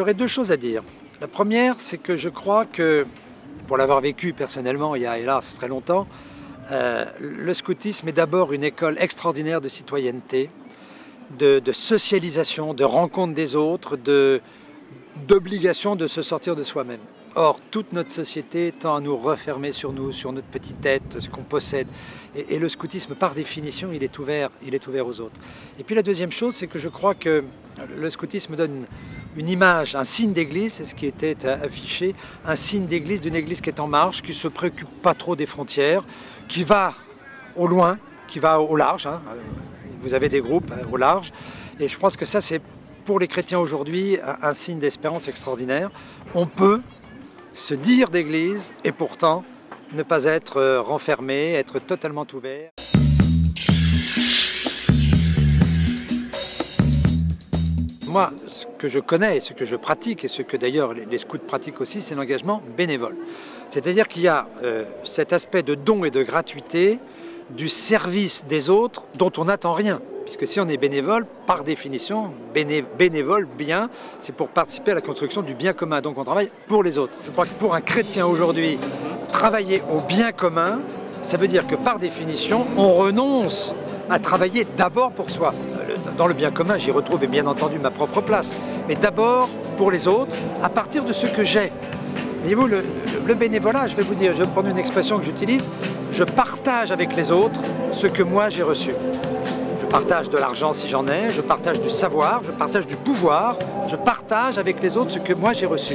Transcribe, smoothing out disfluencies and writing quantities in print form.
J'aurais deux choses à dire. La première, c'est que je crois que, pour l'avoir vécu personnellement il y a hélas très longtemps, le scoutisme est d'abord une école extraordinaire de citoyenneté, de socialisation, de rencontre des autres, d'obligation de se sortir de soi-même. Or, toute notre société tend à nous refermer sur nous, sur notre petite tête, ce qu'on possède. Et le scoutisme, par définition, il est ouvert aux autres. Et puis la deuxième chose, c'est que je crois que le scoutisme donne une image, un signe d'église, c'est ce qui était affiché, un signe d'église, d'une église qui est en marche, qui ne se préoccupe pas trop des frontières, qui va au loin, qui va au large. Vous avez des groupes au large. Et je pense que ça, c'est pour les chrétiens aujourd'hui un signe d'espérance extraordinaire. On peut se dire d'église et pourtant ne pas être renfermé, être totalement ouvert. Moi, ce que je connais, ce que je pratique et ce que d'ailleurs les scouts pratiquent aussi, c'est l'engagement bénévole. C'est-à-dire qu'il y a cet aspect de don et de gratuité, du service des autres dont on n'attend rien. Puisque si on est bénévole, par définition, bénévole, bien, c'est pour participer à la construction du bien commun. Donc on travaille pour les autres. Je crois que pour un chrétien aujourd'hui, travailler au bien commun, ça veut dire que par définition, on renonce à travailler d'abord pour soi. Dans le bien commun, j'y retrouve bien entendu ma propre place. Mais d'abord pour les autres, à partir de ce que j'ai. Voyez-vous, le bénévolat, je vais vous dire, je vais prendre une expression que j'utilise, je partage avec les autres ce que moi j'ai reçu. Je partage de l'argent si j'en ai, je partage du savoir, je partage du pouvoir, je partage avec les autres ce que moi j'ai reçu.